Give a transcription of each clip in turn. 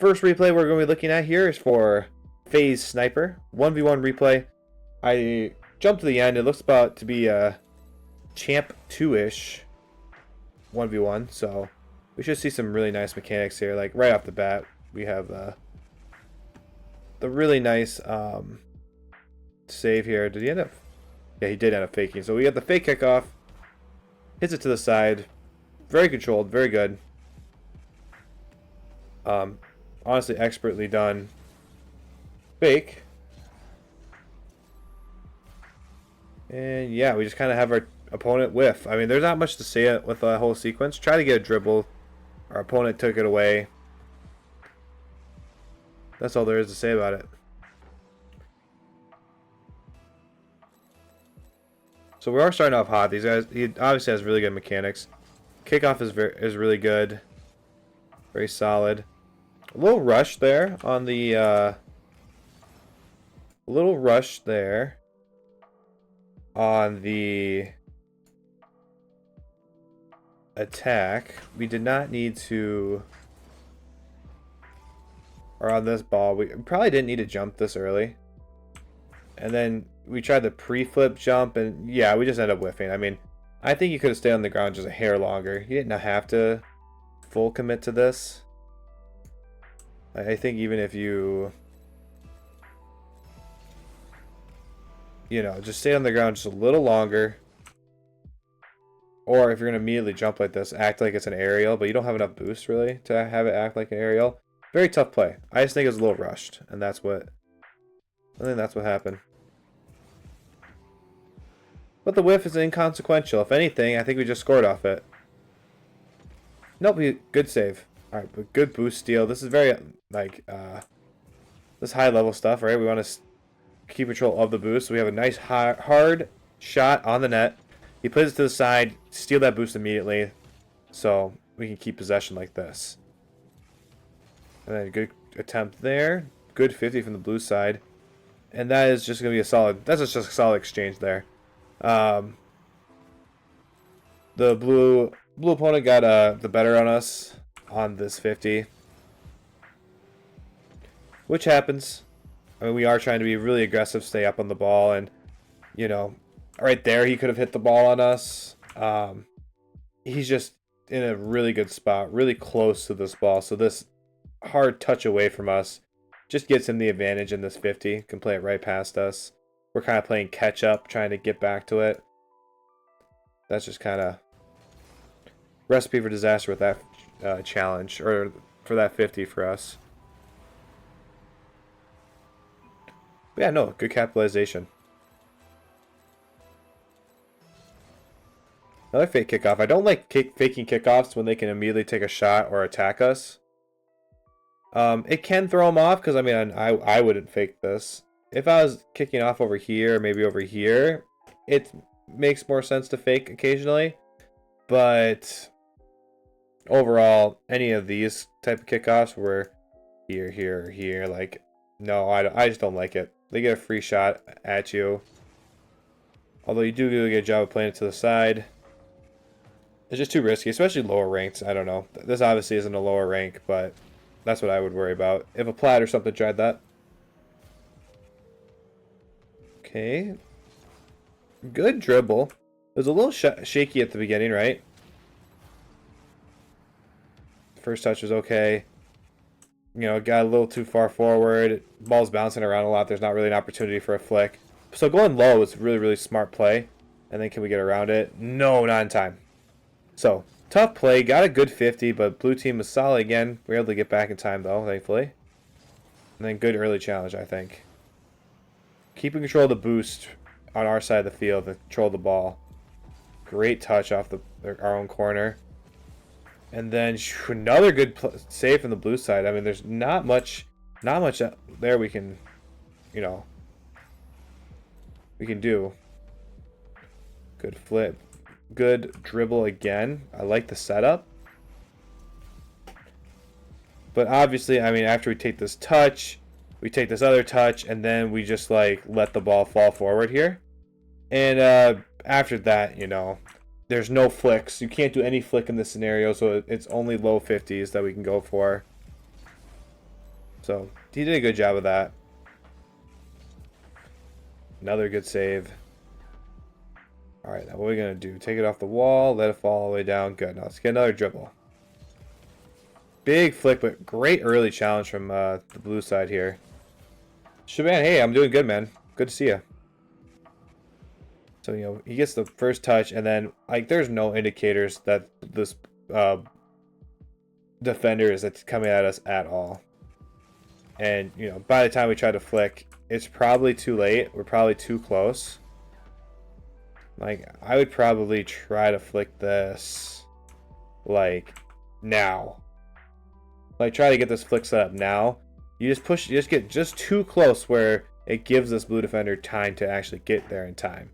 first replay we're going to be looking at here is for Phase Sniper 1v1 replay. I jumped to the end. It looks about to be a Champ 2-ish 1v1, so we should see some really nice mechanics here. Like right off the bat, we have the really nice save here. Did he end up? Yeah, he did end up faking. So we got the fake kickoff, hits it to the side, very controlled, very good. Honestly, expertly done. Fake. And yeah, we just kind of have our opponent whiff. I mean, there's not much to say with the whole sequence. Try to get a dribble. Our opponent took it away. That's all there is to say about it. So we are starting off hot. These guys, he obviously has really good mechanics. Kickoff is really good. Very solid. A little rush there on the attack. We did not need to, or on this ball, we probably didn't need to jump this early. And then we tried the pre-flip jump, and yeah, we just ended up whiffing. I mean, I think you could have stayed on the ground just a hair longer. You didn't have to full commit to this. I think even if you know, just stay on the ground just a little longer. Or if you're going to immediately jump like this, act like it's an aerial, but you don't have enough boost really to have it act like an aerial. Very tough play. I just think it was a little rushed, and I think that's what happened. But the whiff is inconsequential. If anything, I think we just scored off it. Nope, good save. Alright, but good boost steal. This is very, like, this high level stuff, right? We want to keep control of the boost. So we have a nice hard shot on the net. He puts it to the side, steal that boost immediately, so we can keep possession like this. And then a good attempt there. Good 50 from the blue side. And that is just going to be a solid, that's just a solid exchange there. The blue opponent got the better on us on this 50. Which happens. I mean, we are trying to be really aggressive, stay up on the ball, and, you know, right there he could have hit the ball on us. He's just in a really good spot, really close to this ball, so this hard touch away from us just gets him the advantage in this 50. Can play it right past us. We're kind of playing catch up, trying to get back to it. That's just kind of recipe for disaster with that challenge, or for that 50 for us. But yeah, no, good capitalization. Another fake kickoff. I don't like faking kickoffs when they can immediately take a shot or attack us. It can throw them off because, I mean, I wouldn't fake this. If I was kicking off over here, maybe over here, it makes more sense to fake occasionally. But overall, any of these type of kickoffs where here, here, here, like, no, I just don't like it. They get a free shot at you. Although you do a good job of playing it to the side. It's just too risky, especially lower ranks. I don't know. This obviously isn't a lower rank, but that's what I would worry about. If a plat or something tried that. Okay. Good dribble. It was a little shaky at the beginning, right? First touch was okay. You know, got a little too far forward. Ball's bouncing around a lot. There's not really an opportunity for a flick. So going low is really, really smart play. And then can we get around it? No, not in time. So, tough play. Got a good 50, but blue team was solid again. We were able to get back in time, though, thankfully. And then good early challenge, I think. Keeping control of the boost on our side of the field and control the ball. Great touch off our own corner. And then another good save from the blue side. I mean, there's not much there we can, you know, we can do. Good flip. Good dribble again. I like the setup. But obviously, I mean, after we take this touch, we take this other touch, and then we just, like, let the ball fall forward here. And after that, you know, there's no flicks. You can't do any flick in this scenario, so it's only low 50s that we can go for. So he did a good job of that. Another good save. All right, now what are we going to do? Take it off the wall, let it fall all the way down. Good. Now let's get another dribble. Big flick, but great early challenge from the blue side here. Shaban, hey, I'm doing good, man. Good to see you. So, you know, he gets the first touch, and then, like, there's no indicators that this defender is coming at us at all. And, you know, by the time we try to flick, it's probably too late. We're probably too close. Like, I would probably try to flick this, like, now. Like, try to get this flick set up now. You just get just too close where it gives this blue defender time to actually get there in time.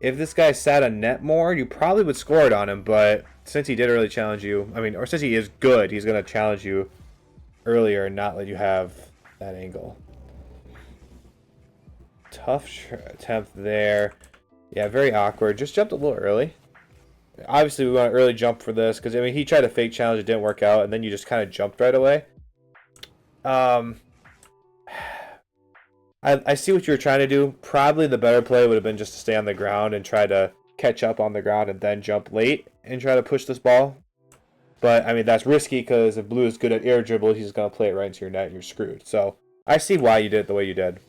If this guy sat on net more, you probably would score it on him, but since he did really challenge you, I mean, or since he is good, he's going to challenge you earlier and not let you have that angle. Tough attempt there. Yeah, very awkward. Just jumped a little early. Obviously, we want an early jump for this, because, I mean, he tried a fake challenge, it didn't work out, and then you just kind of jumped right away. I see what you were trying to do. Probably the better play would have been just to stay on the ground and try to catch up on the ground and then jump late and try to push this ball. But, I mean, that's risky because if blue is good at air dribble, he's going to play it right into your net and you're screwed. So, I see why you did it the way you did.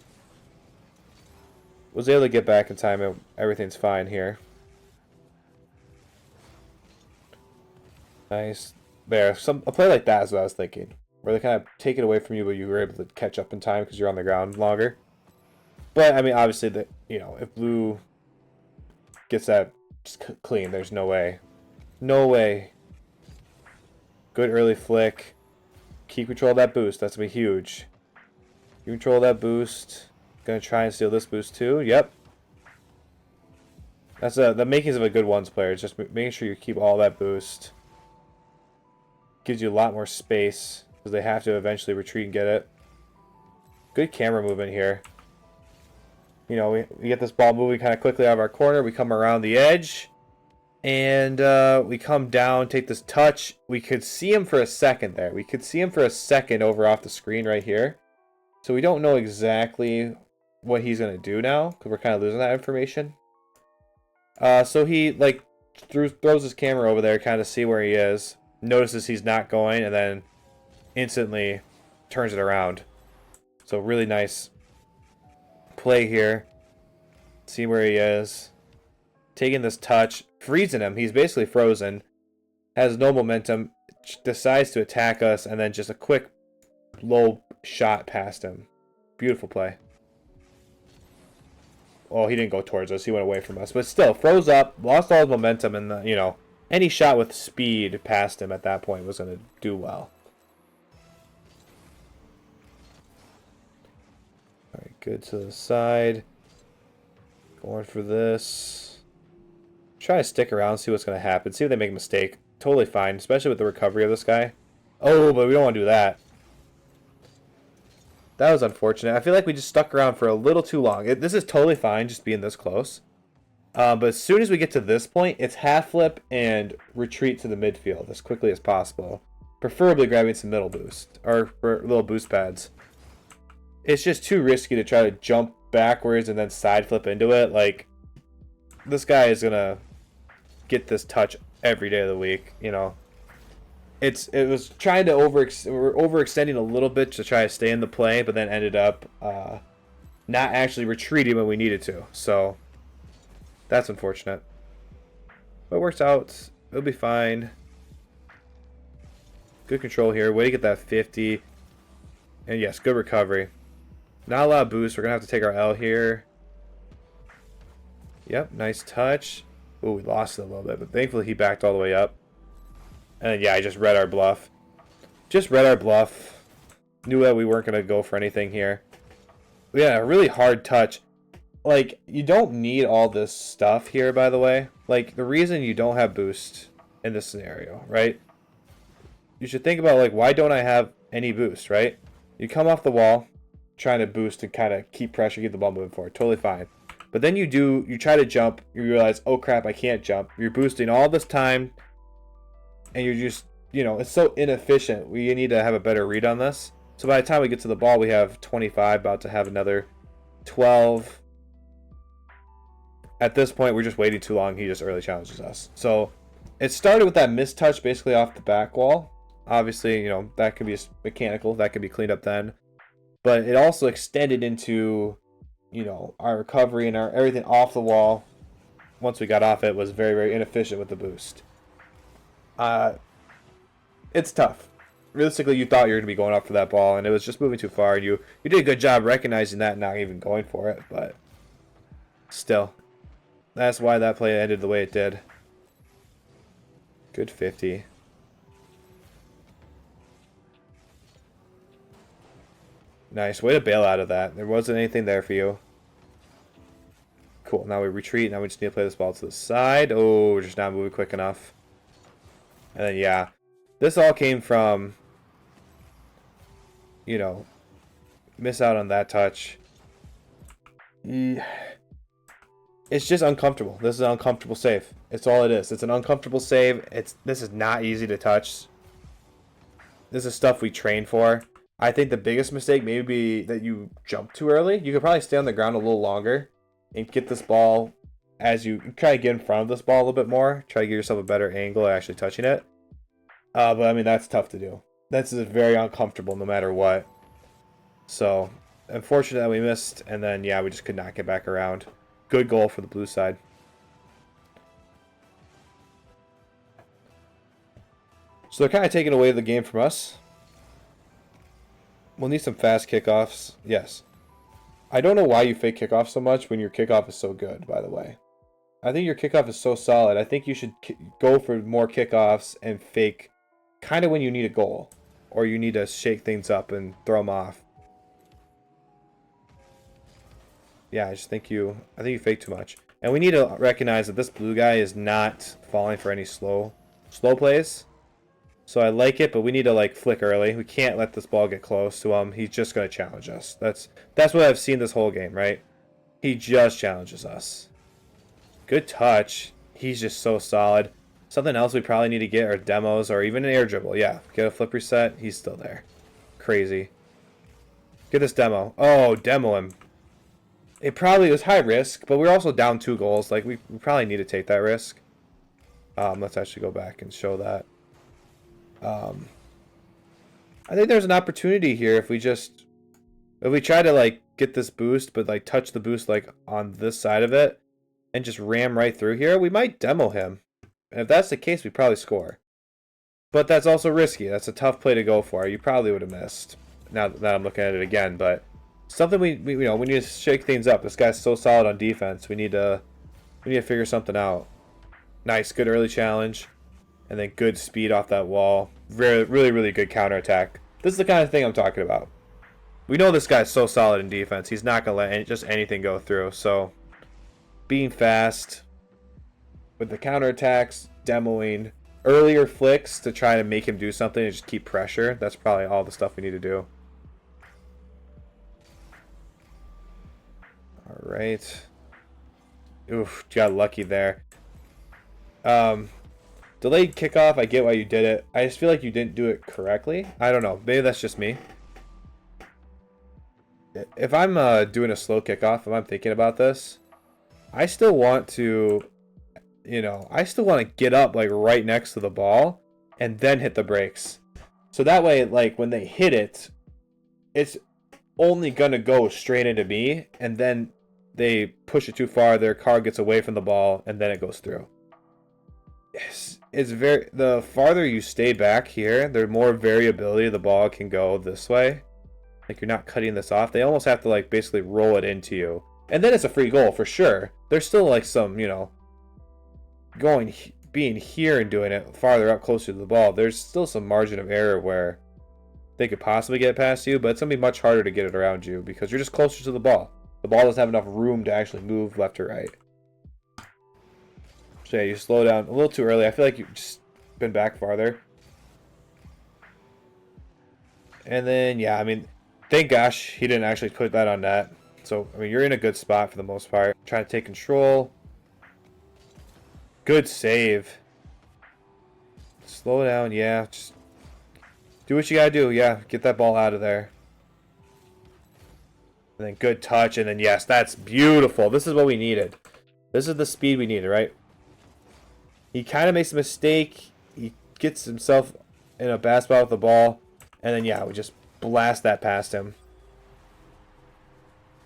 Was able to get back in time and everything's fine here. Nice. There. A play like that is what I was thinking. Where they kind of take it away from you, but you were able to catch up in time because you're on the ground longer. But, I mean, obviously, you know, if blue gets that just clean, there's no way. No way. Good early flick. Keep control of that boost. That's going to be huge. You control that boost. Going to try and steal this boost too. Yep. That's the makings of a good ones player. It's just making sure you keep all that boost. Gives you a lot more space because they have to eventually retreat and get it. Good camera movement here. You know, we get this ball moving kind of quickly out of our corner. We come around the edge. And we come down, take this touch. We could see him for a second there. We could see him for a second over off the screen right here. So we don't know exactly what he's going to do now because we're kind of losing that information. So he, like, throws his camera over there, kind of see where he is. Notices he's not going, and then instantly turns it around. So really nice play here. See where he is. Taking this touch, freezing him. He's basically frozen. Has no momentum. Decides to attack us, and then just a quick low shot past him. Beautiful play. Oh, he didn't go towards us. He went away from us. But still, froze up, lost all his momentum, and, you know, any shot with speed past him at that point was going to do well. Alright, good to the side. Going for this. Try to stick around, see what's going to happen. See if they make a mistake. Totally fine, especially with the recovery of this guy. Oh, but we don't want to do that. That was unfortunate. I feel like we just stuck around for a little too long. This is totally fine, just being this close. But as soon as we get to this point, it's half flip and retreat to the midfield as quickly as possible. Preferably grabbing some middle boost, or little boost pads. It's just too risky to try to jump backwards and then side flip into it. Like, this guy is going to get this touch every day of the week, you know. It was trying to we're overextending a little bit to try to stay in the play, but then ended up not actually retreating when we needed to. So that's unfortunate. But it works out. It'll be fine. Good control here. Way to get that 50. And yes, good recovery. Not a lot of boost. We're going to have to take our L here. Yep, nice touch. Oh, we lost it a little bit, but thankfully he backed all the way up. And yeah, I just read our bluff. Just read our bluff. Knew that we weren't going to go for anything here. We had a really hard touch. Like, you don't need all this stuff here, by the way. Like, the reason you don't have boost in this scenario, right? You should think about, like, why don't I have any boost, right? You come off the wall, trying to boost and kind of keep pressure, keep the ball moving forward. Totally fine. But then you try to jump, you realize, oh crap, I can't jump. You're boosting all this time, and you're just, you know, it's so inefficient. We need to have a better read on this. So by the time we get to the ball, we have 25, about to have another 12. At this point, we're just waiting too long. He just early challenges us. So it started with that mistouch basically off the back wall. Obviously, you know, that could be mechanical. That could be cleaned up then. But it also extended into, you know, our recovery and our everything off the wall. Once we got off it, was very, very inefficient with the boost. It's tough. Realistically, you thought you were going to be going up for that ball, and it was just moving too far. And you did a good job recognizing that and not even going for it. But still, that's why that play ended the way it did. Good 50. Nice. Way to bail out of that. There wasn't anything there for you. Cool. Now we retreat. Now we just need to play this ball to the side. Oh, we're just not moving quick enough. And then, yeah. This all came from, you know, miss out on that touch. It's just uncomfortable. This is an uncomfortable save. It's all it is. It's an uncomfortable save. This is not easy to touch. This is stuff we train for. I think the biggest mistake may be that you jump too early. You could probably stay on the ground a little longer and get this ball as you try to get in front of this ball a little bit more. Try to give yourself a better angle at actually touching it. But I mean, that's tough to do. This is very uncomfortable no matter what. So, unfortunate that we missed. And then, yeah, we just could not get back around. Good goal for the blue side. So they're kind of taking away the game from us. We'll need some fast kickoffs. Yes. I don't know why you fake kickoff so much when your kickoff is so good, by the way. I think your kickoff is so solid. I think you should go for more kickoffs and fake kind of when you need a goal. Or you need to shake things up and throw them off. Yeah, I think you fake too much. And we need to recognize that this blue guy is not falling for any slow plays. So I like it, but we need to like flick early. We can't let this ball get close to him. He's just going to challenge us. That's what I've seen this whole game, right? He just challenges us. Good touch. He's just so solid. Something else we probably need to get are demos or even an air dribble. Yeah, get a flip reset. He's still there. Crazy. Get this demo. Oh, demo him. It probably was high risk, but we're also down 2 goals. Like, we probably need to take that risk. Let's actually go back and show that. I think there's an opportunity here if we try to like get this boost, but like touch the boost like on this side of it and just ram right through here, we might demo him. And if that's the case, we probably score. But that's also risky. That's a tough play to go for. You probably would have missed. Now that I'm looking at it again, but something we need to shake things up. This guy's so solid on defense. We need to figure something out. Nice, good early challenge. And then good speed off that wall. Really, really, really good counterattack. This is the kind of thing I'm talking about. We know this guy's so solid in defense. He's not going to let just anything go through. So, being fast with the counterattacks, demoing, earlier flicks to try to make him do something and just keep pressure. That's probably all the stuff we need to do. All right. Oof, got lucky there. Delayed kickoff, I get why you did it. I just feel like you didn't do it correctly. I don't know. Maybe that's just me. If I'm doing a slow kickoff, if I'm thinking about this, I still want to, I still want to get up like right next to the ball and then hit the brakes. So that way, like when they hit it, it's only going to go straight into me, and then they push it too far, their car gets away from the ball, and then it goes through. The farther you stay back here, the more variability the ball can go this way. Like you're not cutting this off. They almost have to like basically roll it into you. And then it's a free goal for sure. There's still like some, being here and doing it farther up closer to the ball. There's still some margin of error where they could possibly get past you, but it's going to be much harder to get it around you because you're just closer to the ball. The ball doesn't have enough room to actually move left or right. So yeah, you slow down a little too early. I feel like you've just been back farther. And then, yeah, I mean, thank gosh he didn't actually put that on net. So, I mean, you're in a good spot for the most part. Trying to take control. Good save. Slow down, yeah. Just Do what you gotta do. Yeah, get that ball out of there. And then good touch, and then yes, that's beautiful. This is what we needed. This is the speed we needed, right? He kind of makes a mistake. He gets himself in a bad spot with the ball, and then yeah, we just blast that past him.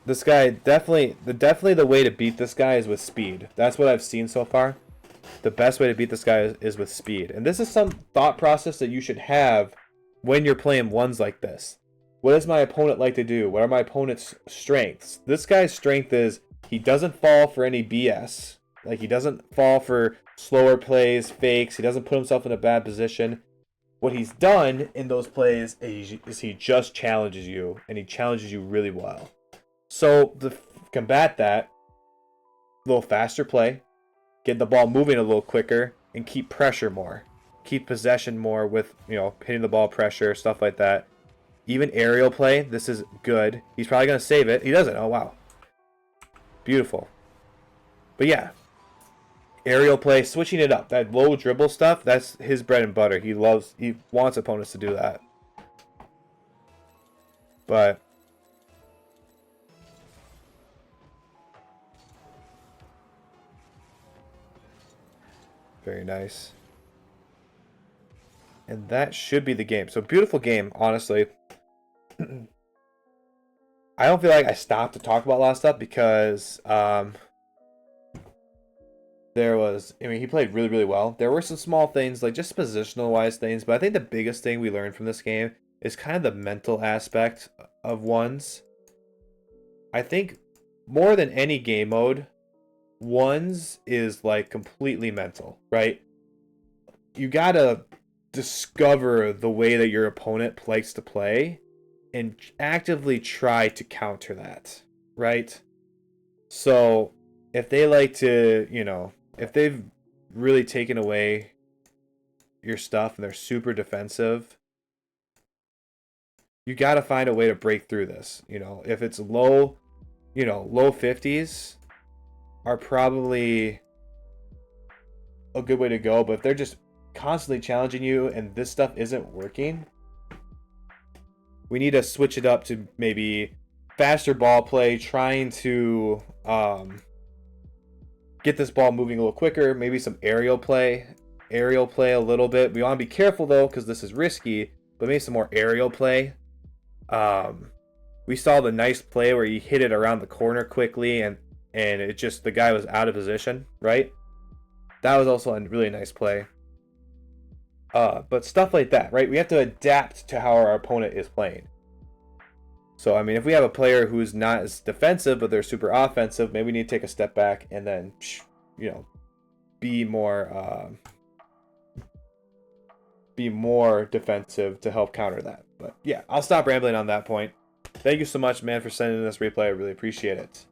This guy definitely the way to beat this guy is with speed. That's what I've seen so far. The best way to beat this guy is with speed. And this is some thought process that you should have when you're playing ones like this. What does my opponent like to do? What are my opponent's strengths? This guy's strength is he doesn't fall for any BS. Like, he doesn't fall for slower plays, fakes. He doesn't put himself in a bad position. What he's done in those plays is he just challenges you, and he challenges you really well. So to combat that, a little faster play, get the ball moving a little quicker, and keep pressure more. Keep possession more with, hitting the ball pressure, stuff like that. Even aerial play, this is good. He's probably going to save it. He doesn't. Oh, wow. Beautiful. But yeah, aerial play, switching it up. That low dribble stuff, that's his bread and butter. He wants opponents to do that. But very nice. And that should be the game. So beautiful game, honestly. I don't feel like I stopped to talk about a lot of stuff because he played really, really well. There were some small things, like just positional wise things, but I think the biggest thing we learned from this game is kind of the mental aspect of ones. I think more than any game mode, ones is like completely mental, right? You gotta discover the way that your opponent likes to play and actively try to counter that, right? So if they like to, if they've really taken away your stuff and they're super defensive, you got to find a way to break through this. If it's low 50s are probably a good way to go, but if they're just constantly challenging you and this stuff isn't working, we need to switch it up to maybe faster ball play, trying to get this ball moving a little quicker, maybe some aerial play a little bit. We want to be careful though, because this is risky, but maybe some more aerial play. We saw the nice play where he hit it around the corner quickly, and it just, the guy was out of position, right? That was also a really nice play. But stuff like that, right? We have to adapt to how our opponent is playing. So, I mean, if we have a player who's not as defensive, but they're super offensive, maybe we need to take a step back and then, be more defensive to help counter that. But yeah, I'll stop rambling on that point. Thank you so much, man, for sending this replay. I really appreciate it.